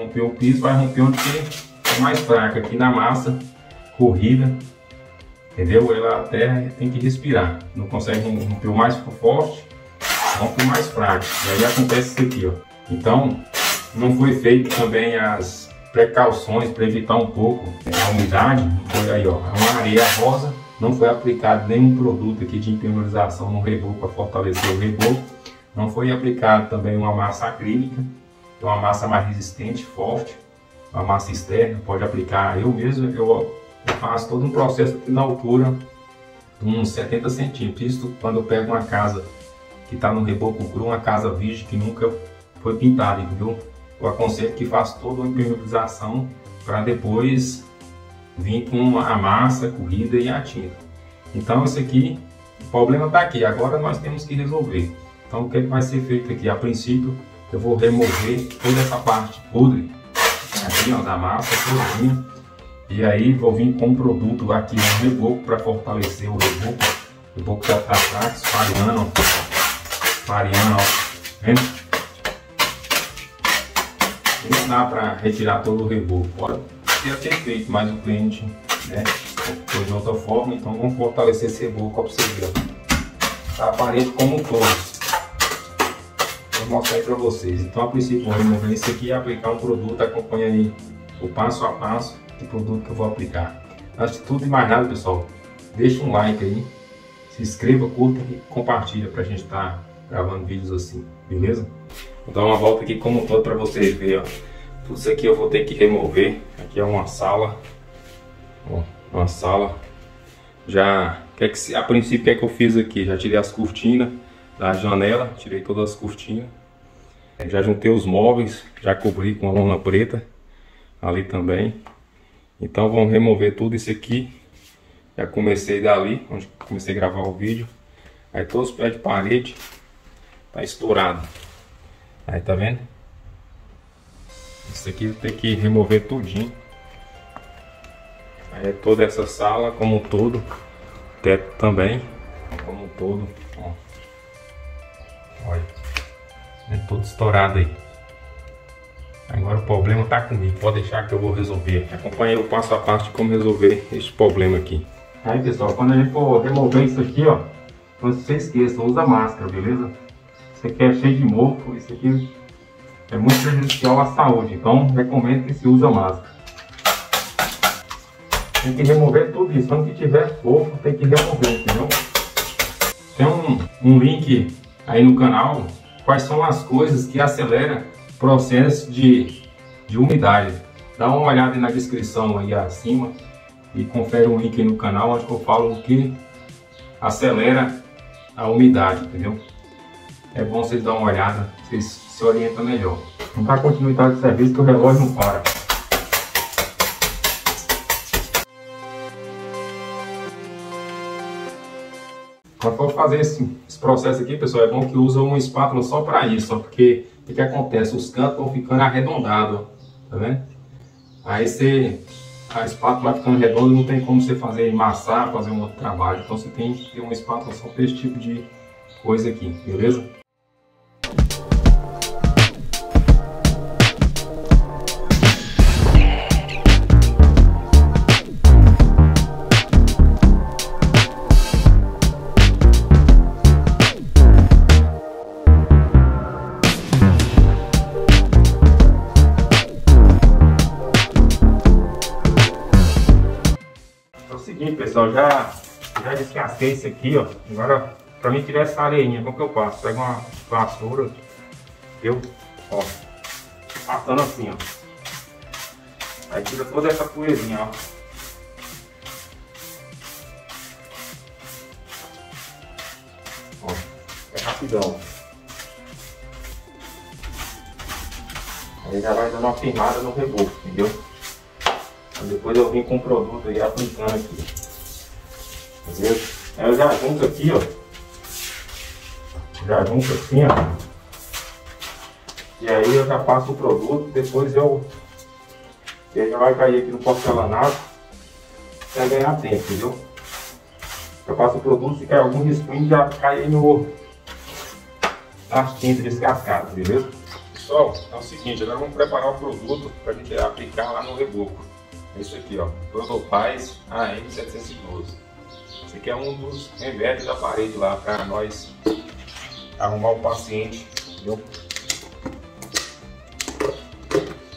romper o piso, vai romper onde é mais fraca, aqui na massa corrida, entendeu? Ela até tem que respirar, não consegue romper o mais forte, rompe o mais fraco, e aí acontece isso aqui, ó. Então, não foi feito também as precauções para evitar um pouco a umidade, foi aí, ó, uma areia rosa, não foi aplicado nenhum produto aqui de impermeabilização no reboco para fortalecer o reboco, não foi aplicado também uma massa acrílica, uma massa mais resistente, forte, uma massa externa, pode aplicar, eu mesmo, eu faço todo um processo aqui na altura de uns 70 centímetros, isso quando eu pego uma casa que está no reboco cru, uma casa virgem que nunca foi pintada, entendeu? Eu aconselho que faça toda uma impermeabilização para depois vir com a massa corrida e a tinta. Então isso aqui, o problema está aqui, agora nós temos que resolver. Então o que vai ser feito aqui? A princípio eu vou remover toda essa parte podre aqui, ó, da massa todinha, e aí vou vir com um produto aqui no reboco para fortalecer o reboco. O reboco já está fraco, esfareando, ó, vendo? Não dá para retirar todo o reboco, pode ter feito, mas o cliente, né, foi de outra forma, então vamos fortalecer esse reboco, ó, para você ver, tá a parede como um todo. Vou mostrar aí para vocês. Então a princípio vou remover isso aqui e aplicar um produto, acompanha aí o passo a passo do produto que eu vou aplicar. Antes de tudo e mais nada, pessoal, deixa um like aí, se inscreva, curta e compartilha para a gente estar gravando vídeos assim, beleza? Vou dar uma volta aqui como um todo para vocês verem, ó. Tudo isso aqui eu vou ter que remover. Aqui é uma sala, ó, uma sala. Já, a princípio, o que é que eu fiz aqui? Já tirei as cortinas da janela, tirei todas as cortinas. Já juntei os móveis, já cobri com a lona preta ali também. Então vamos remover tudo isso aqui. Já comecei dali, onde comecei a gravar o vídeo. Aí todos os pés de parede tá estourado. Aí tá vendo? Isso aqui eu tenho que remover tudinho. Aí é toda essa sala como um todo. Teto também como um todo. Ó. Olha, é todo estourado aí. Agora o problema tá comigo, pode deixar que eu vou resolver. Acompanhe o passo a passo de como resolver este problema aqui. Aí pessoal, quando a gente for remover isso aqui, ó, não se esqueça, usa máscara, beleza? Isso aqui é cheio de mofo, isso aqui é muito prejudicial à saúde, então recomendo que se use máscara. Tem que remover tudo isso, quando que tiver fofo tem que remover, entendeu? Tem um link aí no canal, quais são as coisas que aceleram o processo de umidade. Dá uma olhada aí na descrição aí acima e confere um link aí no canal onde eu falo o que acelera a umidade, entendeu? É bom vocês darem uma olhada, vocês se orientam melhor. Não dá continuidade de serviço que o relógio não para. Quando for fazer esse processo aqui, pessoal, é bom que use uma espátula só para isso, ó, porque o que acontece? Os cantos vão ficando arredondados, tá vendo? Aí a espátula vai ficando redonda, não tem como você fazer amassar, fazer um outro trabalho. Então você tem que ter uma espátula só para esse tipo de coisa aqui, beleza? Pessoal, já descasquei isso aqui, ó. Agora, pra mim tirar essa areinha, como que eu faço? Pego uma vassoura, viu? Ó, passando assim, ó. Aí tira toda essa poeirinha, ó. Ó, é rapidão. Aí já vai dando uma firmada no reboco, entendeu? Depois eu vim com o produto aí aplicando aqui. Beleza? Aí eu já junto aqui, ó. Já junto assim, ó. E aí eu já passo o produto, depois ele já vai cair aqui no porcelanato para ganhar tempo, entendeu? Eu passo o produto, se cair algum risquinho, já cai aí no as tintas descascadas, beleza? Pessoal, é o seguinte, agora vamos preparar o produto para a gente aplicar lá no reboco. É isso aqui, ó, Prodopaz AM712. Esse aqui é um dos remédios da parede lá para nós arrumar o paciente, entendeu?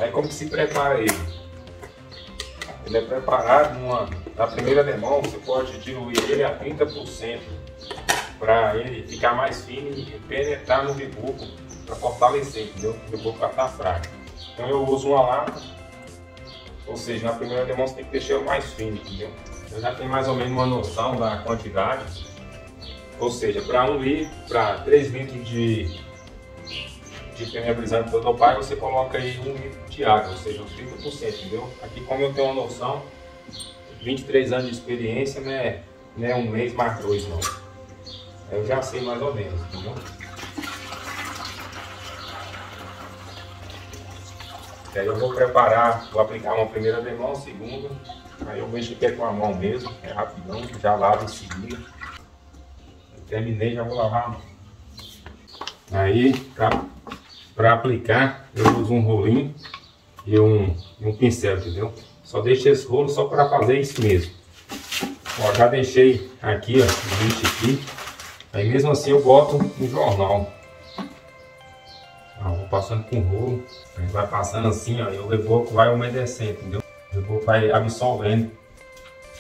Aí como que se prepara ele? Ele é preparado na primeira demão, você pode diluir ele a 30% para ele ficar mais fino e penetrar no reboco para fortalecer, entendeu? O reboco vai estar fraco. Então eu uso uma lata, ou seja, na primeira demão você tem que deixar ele mais fino, entendeu? Eu já tenho mais ou menos uma noção da quantidade, ou seja, para 3 litros de impermeabilizante Prodopaz, você coloca aí 1 litro de água, ou seja, uns 30%, entendeu? Aqui, como eu tenho uma noção, 23 anos de experiência, não é um mês mais 2 não. Eu já sei mais ou menos, entendeu? E aí eu vou preparar, vou aplicar uma primeira demão, segunda, aí eu mexo aqui com a mão mesmo, é rapidão, já lavo em seguida. Eu terminei, já vou lavar a mão. Aí, para aplicar, eu uso um rolinho e um pincel, entendeu? Só deixo esse rolo só para fazer isso mesmo. Ó, já deixei aqui, ó, o lixo aqui. Aí mesmo assim eu boto no jornal. Ó, vou passando com o rolo. Aí vai passando assim, ó, e o reboco vai umedecendo, entendeu? O reboco vai absorvendo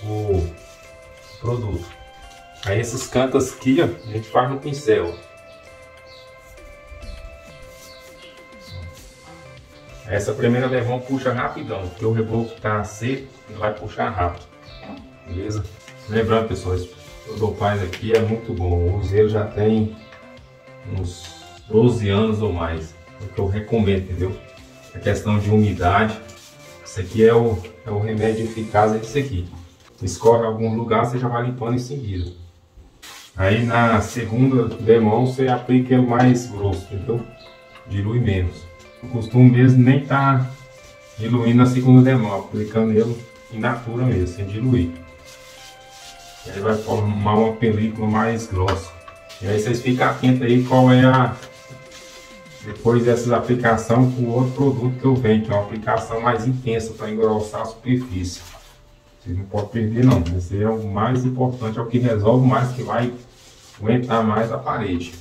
o produto. Aí esses cantos aqui, ó, a gente faz no pincel. Essa primeira demão puxa rapidão, porque o reboco está seco e vai puxar rápido, beleza? Lembrando, pessoal, esse Prodopaz aqui é muito bom, o uso ele já tem uns 12 anos ou mais, é o que eu recomendo, entendeu? A questão de umidade, isso aqui é o remédio eficaz, é isso aqui. Escorre em algum lugar, você já vai limpando em seguida. Aí na segunda demão você aplica ele mais grosso, entendeu? Dilui menos. Eu costumo mesmo nem estar diluindo a segunda demão, aplicando ele in natura mesmo, sem diluir. E aí vai formar uma película mais grossa. E aí vocês ficam atentos aí qual é depois dessas aplicações, o outro produto que eu venho, que é uma aplicação mais intensa para engrossar a superfície. Vocês não podem perder não, esse é o mais importante, é o que resolve mais, que vai aguentar mais a parede.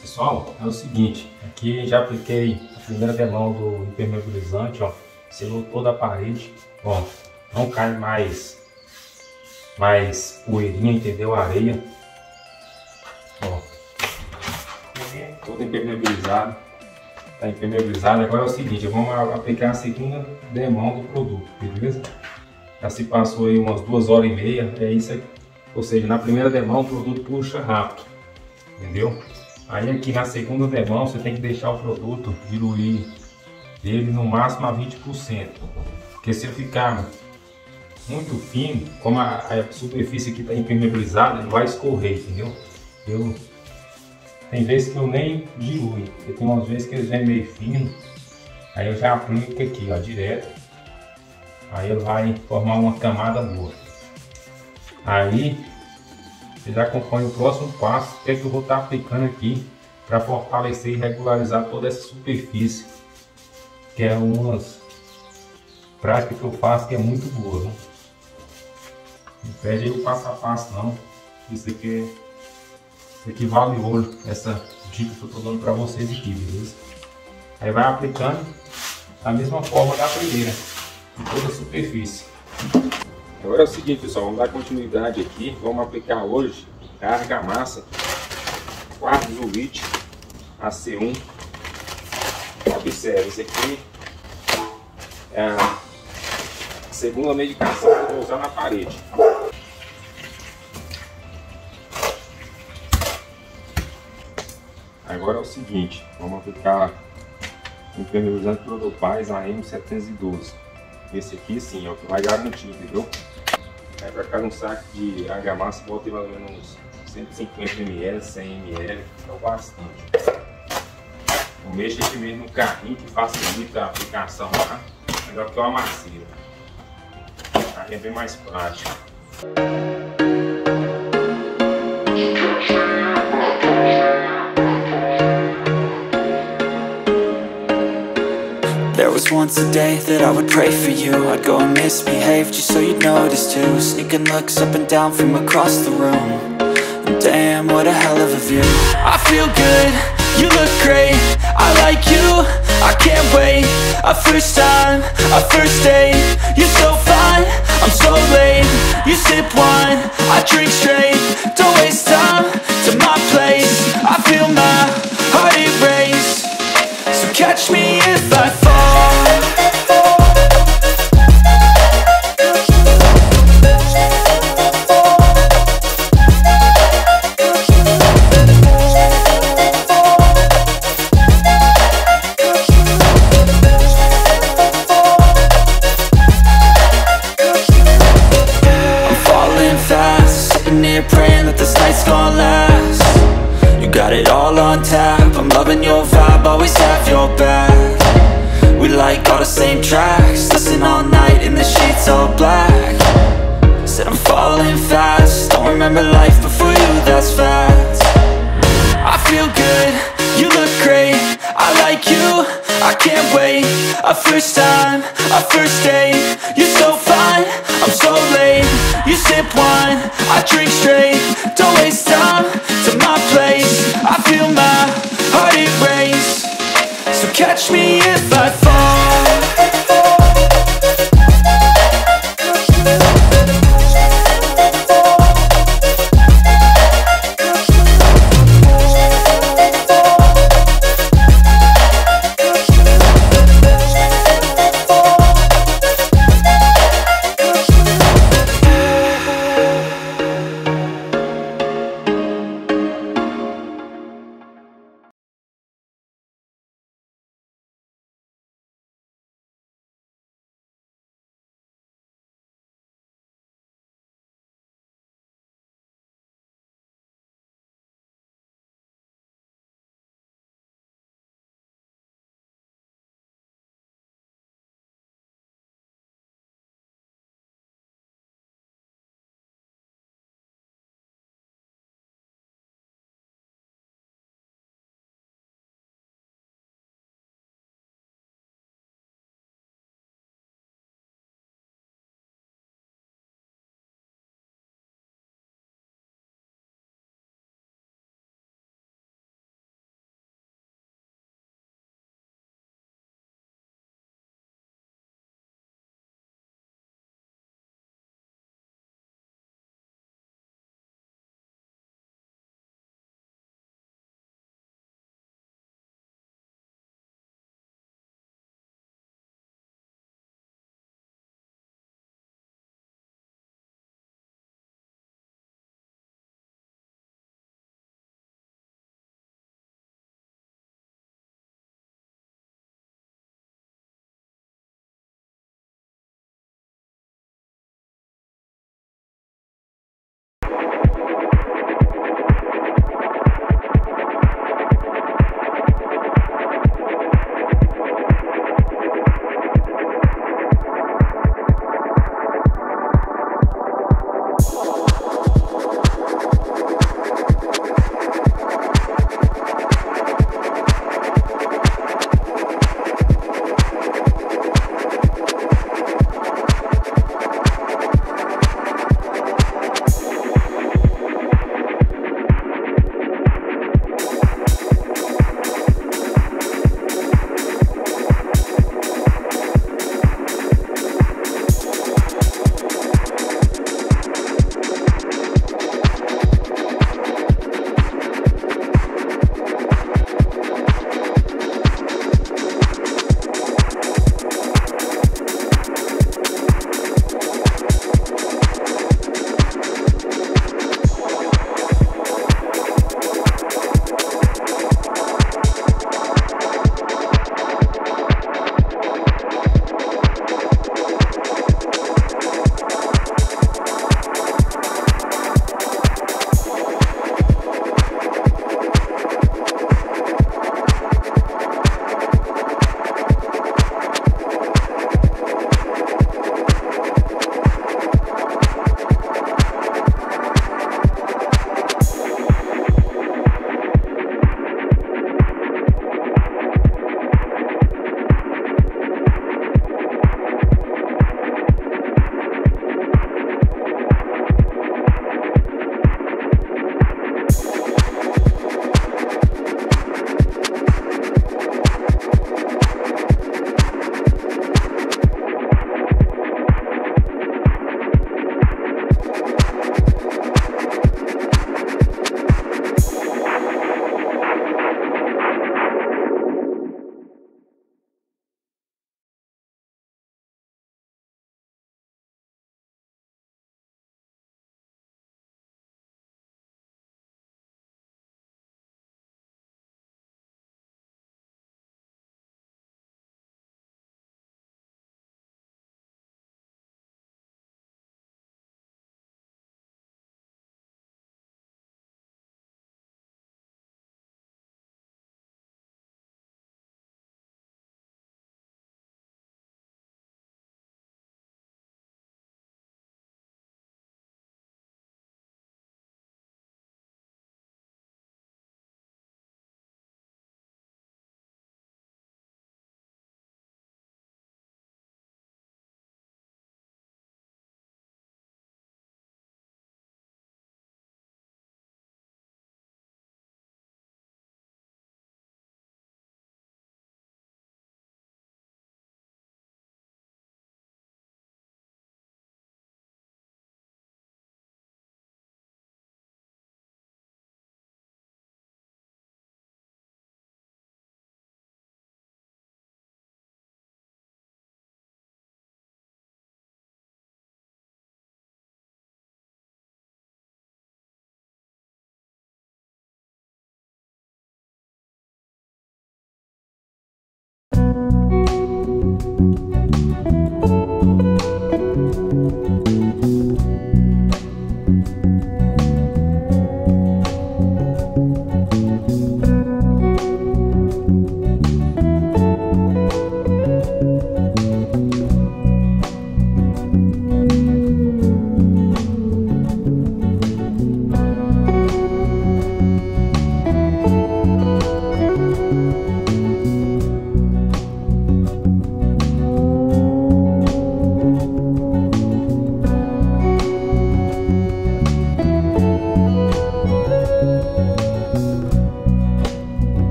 Pessoal, é o seguinte, aqui já apliquei a primeira demão do impermeabilizante, ó, selou toda a parede, ó, não cai mais poeirinha, entendeu? Areia, ó, todo impermeabilizado, tá impermeabilizado. Agora é o seguinte, vamos aplicar a segunda demão do produto, beleza? Já se passou aí umas 2h30, é isso aí, ou seja, na primeira demão o produto puxa rápido, entendeu? Aí aqui na segunda demão você tem que deixar o produto diluir ele no máximo a 20%. Porque se ele ficar muito fino, como a superfície aqui está impermeabilizada, ele vai escorrer, entendeu? Tem vezes que eu nem diluo, porque tem umas vezes que ele vem meio fino. Aí eu já aplico aqui, ó, direto. Aí ele vai formar uma camada boa. Aí vocês acompanham o próximo passo, que é que eu vou estar aplicando aqui para fortalecer e regularizar toda essa superfície, que é umas práticas que eu faço que é muito boa, né? Não pede aí o passo a passo não, isso aqui vale ouro, essa dica que eu estou dando para vocês aqui, beleza? Aí vai aplicando da mesma forma da primeira, em toda a superfície. Agora é o seguinte, pessoal, vamos dar continuidade aqui, vamos aplicar hoje a argamassa Quartzolite AC1. Observe, isso aqui é a segunda medicação que eu vou usar na parede. Agora é o seguinte, vamos aplicar o impermeabilizante Prodopaz AM712. Esse aqui sim é o que vai garantir, entendeu? Aí para cada um saco de argamassa bota mais ou menos uns 150 ml, 100 ml, é o bastante. Eu mexo aqui mesmo no carrinho que facilita a aplicação lá, melhor que uma masseira. Aí é bem mais prático. just once a day that I would pray for you. I'd go and misbehave just so you'd notice too. Sneaking looks up and down from across the room. And damn, what a hell of a view. I feel good, you look great, I like you, I can't wait. A first time, a first date, you're so fine, I'm so late. You sip wine, I drink straight, don't waste time to my place. I feel my heart erase, so catch me if I fall. Praying that this night's gonna last. You got it all on tap, I'm loving your vibe, always have your back. We like all the same tracks, listen all night in the sheets all black. Said I'm falling fast, don't remember life before you, that's fact. I feel good, you look great, I like you, I can't wait. A first time, a first date, you're so fine, I'm so late. You sip wine, I drink straight, don't waste time to my place. I feel my heart erase, so catch me if I fall.